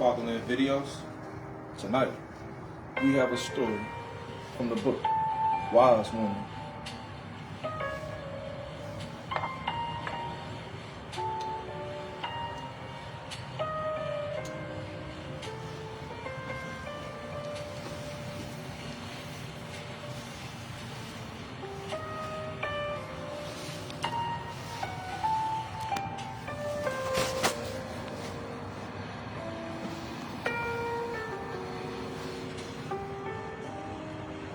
Fatherland Videos. Tonight, we have a story from the book Wise Woman.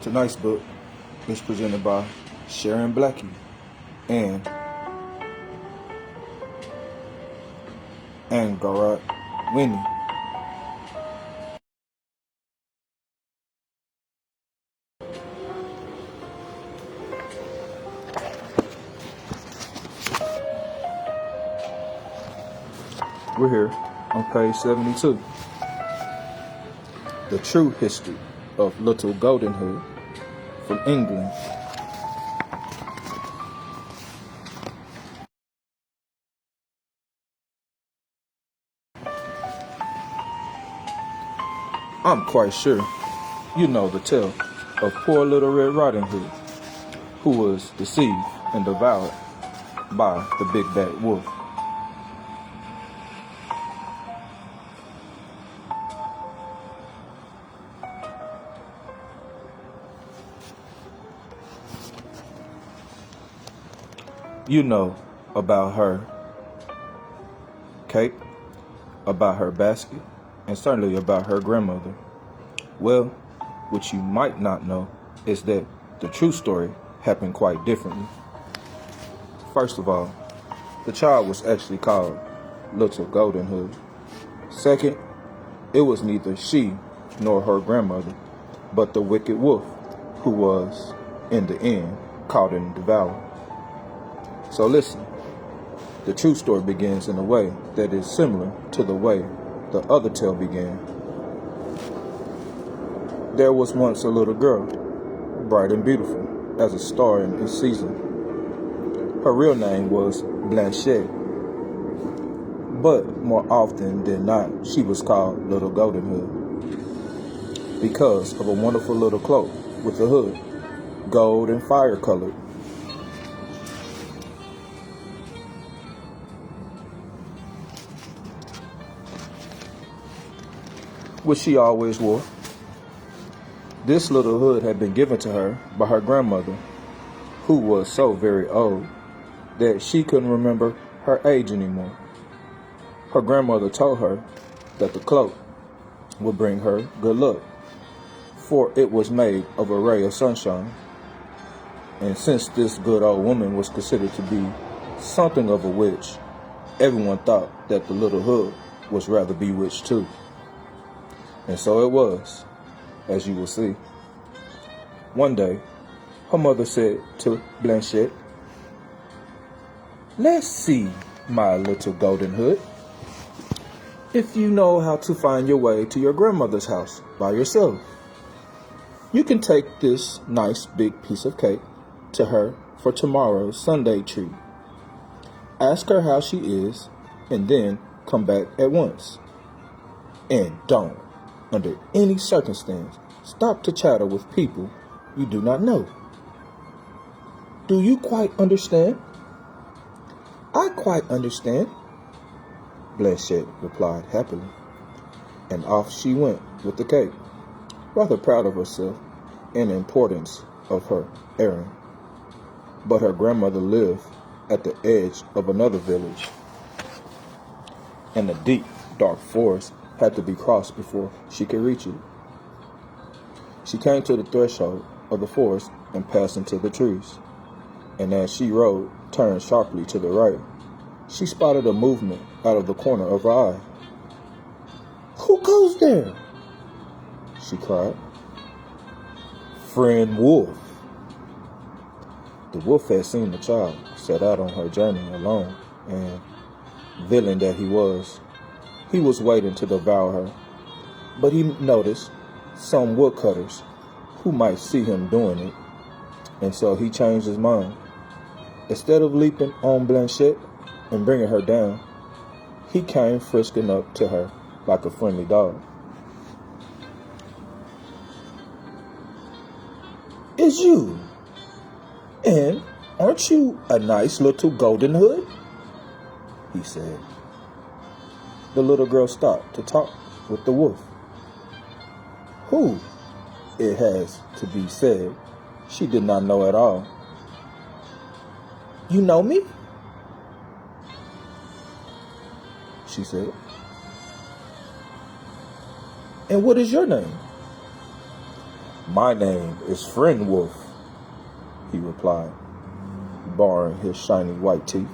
Tonight's book is presented by Sharon Blackie and Garat Winnie. We're here on page 72. The true history of Little Golden Hood from England. I'm quite sure you know the tale of poor Little Red Riding Hood, who was deceived and devoured by the big bad wolf. You know about her cake, about her basket, and certainly about her grandmother. Well, what you might not know is that the true story happened quite differently. First of all, the child was actually called Little Golden Hood. Second, it was neither she nor her grandmother, but the wicked wolf who was, in the end, caught and devoured. So listen, the true story begins in a way that is similar to the way the other tale began. There was once a little girl, bright and beautiful as a star in its season. Her real name was Blanchette, but more often than not, she was called Little Golden Hood because of a wonderful little cloak with a hood, gold and fire colored. Which she always wore. This little hood had been given to her by her grandmother, who was so very old that she couldn't remember her age anymore. Her grandmother told her that the cloak would bring her good luck, for it was made of a ray of sunshine. And since this good old woman was considered to be something of a witch, everyone thought that the little hood was rather bewitched too. And so it was, as you will see. One day, her mother said to Blanchette, "Let's see, my little golden hood, if you know how to find your way to your grandmother's house by yourself. You can take this nice big piece of cake to her for tomorrow's Sunday treat. Ask her how she is, and then come back at once. And don't, under any circumstance, stop to chatter with people you do not know. Do you quite understand?" "I quite understand," Blanchette replied happily, and off she went with the cake, rather proud of herself and the importance of her errand. But her grandmother lived at the edge of another village, and a deep, dark forest had to be crossed before she could reach it. She came to the threshold of the forest and passed into the trees, and as she rode, turned sharply to the right, she spotted a movement out of the corner of her eye. "Who goes there?" she cried. "Friend Wolf." The wolf had seen the child set out on her journey alone, and, villain that he was waiting to devour her. But he noticed some woodcutters who might see him doing it, and so he changed his mind. Instead of leaping on Blanchette and bringing her down, he came frisking up to her like a friendly dog. It's you. And aren't you a nice little golden hood? He said. The little girl stopped to talk with the wolf, who, it has to be said, she did not know at all. You know me? She said. And what is your name? My name is Friend Wolf, he replied, baring his shiny white teeth.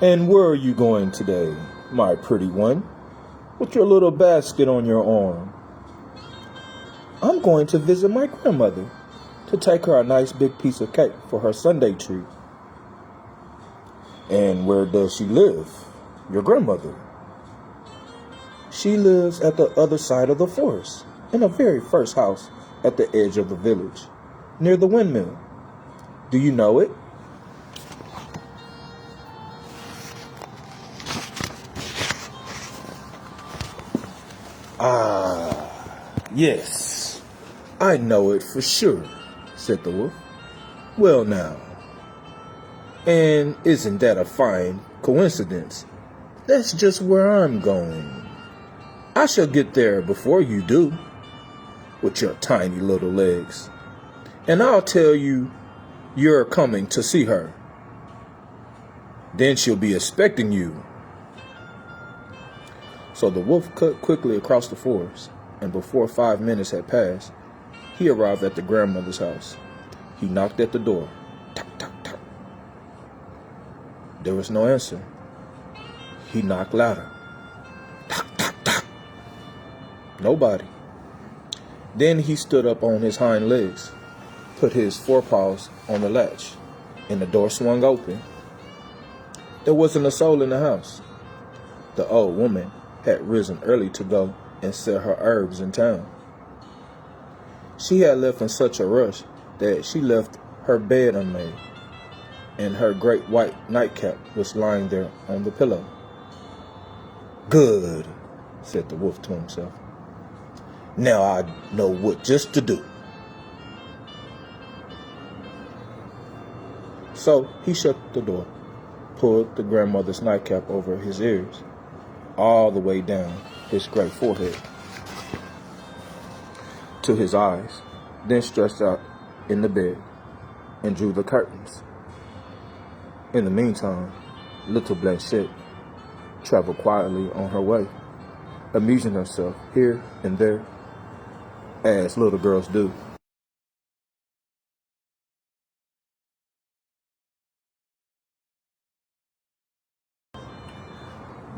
And where are you going today, my pretty one, with your little basket on your arm? I'm going to visit my grandmother to take her a nice big piece of cake for her Sunday treat. And where does she live, your grandmother? She lives at the other side of the forest, in the very first house at the edge of the village, near the windmill. Do you know it? Yes, I know it for sure, said the wolf. Well now, and isn't that a fine coincidence? That's just where I'm going. I shall get there before you do, with your tiny little legs. And I'll tell you you're coming to see her. Then she'll be expecting you. So the wolf cut quickly across the forest, and before 5 minutes had passed, he arrived at the grandmother's house. He knocked at the door. Tap, tap, tap. There was no answer. He knocked louder. Tap, tap, tap. Nobody. Then he stood up on his hind legs, put his forepaws on the latch, and the door swung open. There wasn't a soul in the house. The old woman had risen early to go and sell her herbs in town. She had left in such a rush that she left her bed unmade, and her great white nightcap was lying there on the pillow. Good, said the wolf to himself. Now I know what just to do. So he shut the door, pulled the grandmother's nightcap over his ears, all the way down his great forehead to his eyes, then stretched out in the bed and drew the curtains. In the meantime, little Blanchette traveled quietly on her way, amusing herself here and there, as little girls do.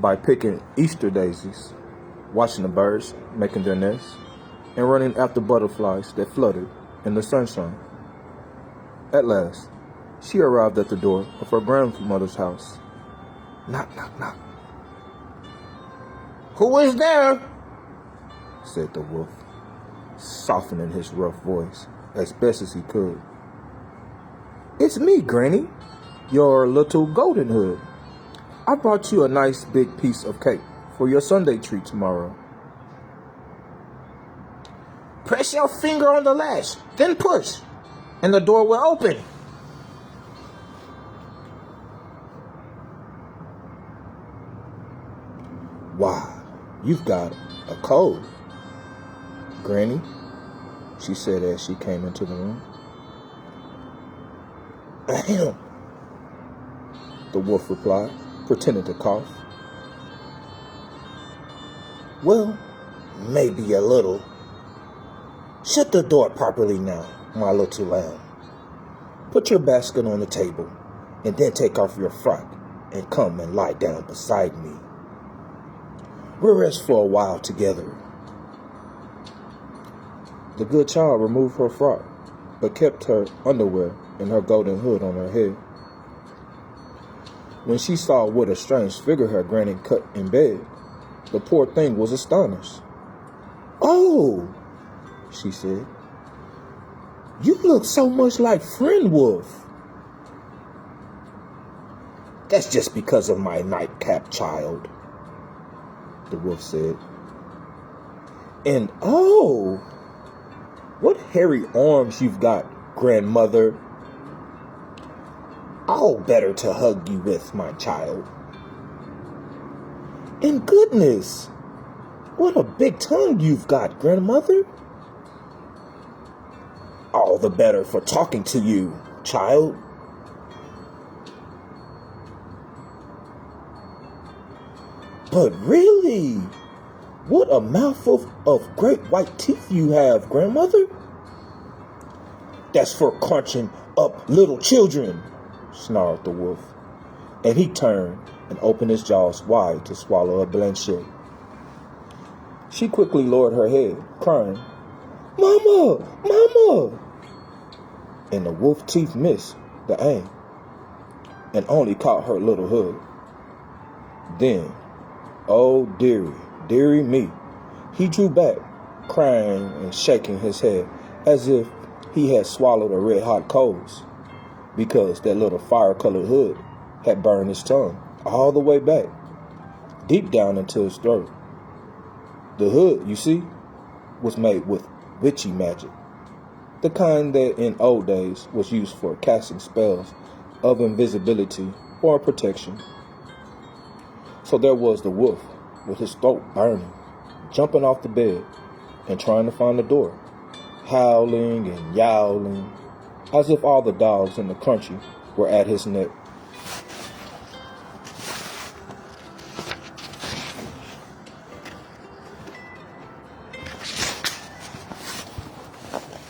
By picking Easter daisies, watching the birds making their nests, and running after butterflies that fluttered in the sunshine. At last, she arrived at the door of her grandmother's house. Knock, knock, knock. Who is there? Said the wolf, softening his rough voice as best as he could. It's me, Granny, your little golden hood. I brought you a nice big piece of cake for your Sunday treat tomorrow. Press your finger on the latch, then push, and the door will open. Wow, you've got a cold, Granny, she said as she came into the room. Ahem, the wolf replied, pretending to cough. Well, maybe a little. Shut the door properly now, my little lamb. Put your basket on the table, and then take off your frock and come and lie down beside me. We'll rest for a while together. The good child removed her frock, but kept her underwear and her golden hood on her head. When she saw what a strange figure her granny cut in bed, the poor thing was astonished. Oh, she said, you look so much like Friend Wolf. That's just because of my nightcap, child. the wolf said. And oh, what hairy arms you've got, grandmother. All better to hug you with, my child. And goodness, what a big tongue you've got, grandmother. All the better for talking to you, child. But really, what a mouthful of great white teeth you have, grandmother. That's for crunching up little children, snarled the wolf. And he turned and opened his jaws wide to swallow a Blanchette. She quickly lowered her head, crying, Mama! Mama! And the wolf teeth missed the aim and only caught her little hood. Then, oh dearie me, he drew back, crying and shaking his head as if he had swallowed a red-hot coals, because that little fire-colored hood had burned his tongue all the way back, deep down into his throat. The hood, you see, was made with witchy magic, the kind that in old days was used for casting spells of invisibility or protection. So there was the wolf, with his throat burning, jumping off the bed and trying to find the door, howling and yowling, as if all the dogs in the country were at his neck.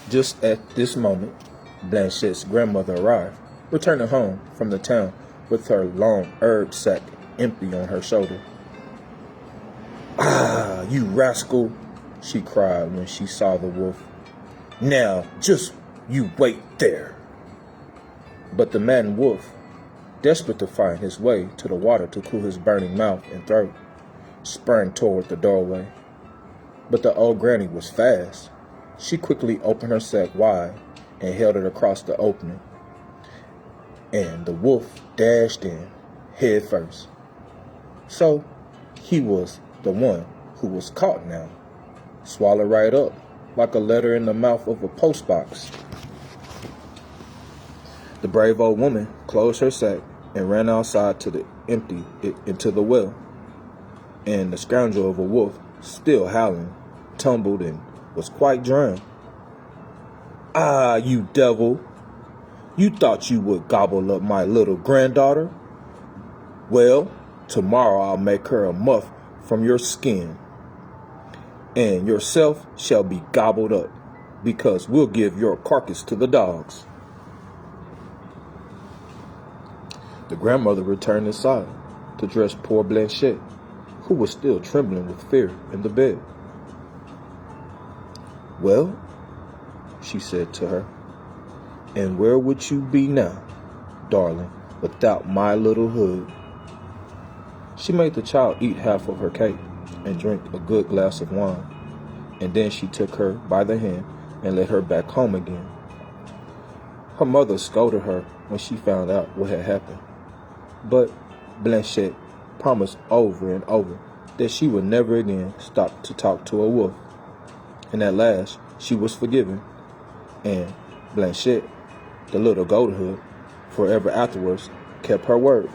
Just at this moment, Blanchette's grandmother arrived, returning home from the town with her long herb sack empty on her shoulder. Ah, you rascal, she cried when she saw the wolf. Now, just you wait there. But the maddened wolf, desperate to find his way to the water to cool his burning mouth and throat, sprang toward the doorway. But the old granny was fast. She quickly opened her sack wide and held it across the opening. And the wolf dashed in, head first. So, he was the one who was caught now, swallowed right up, like a letter in the mouth of a postbox. The brave old woman closed her sack and ran outside to empty it into the well. And the scoundrel of a wolf, still howling, tumbled and was quite drowned. Ah, you devil! You thought you would gobble up my little granddaughter? Well, tomorrow I'll make her a muff from your skin, and yourself shall be gobbled up, because we'll give your carcass to the dogs. The grandmother returned inside to dress poor Blanchette, who was still trembling with fear in the bed. Well, she said to her, and where would you be now, darling, without my little hood? She made the child eat half of her cake and drink a good glass of wine, and then she took her by the hand and led her back home again. Her mother scolded her when she found out what had happened, but Blanchette promised over and over that she would never again stop to talk to a wolf. And at last, she was forgiven, and Blanchette, the little golden hood, forever afterwards kept her word.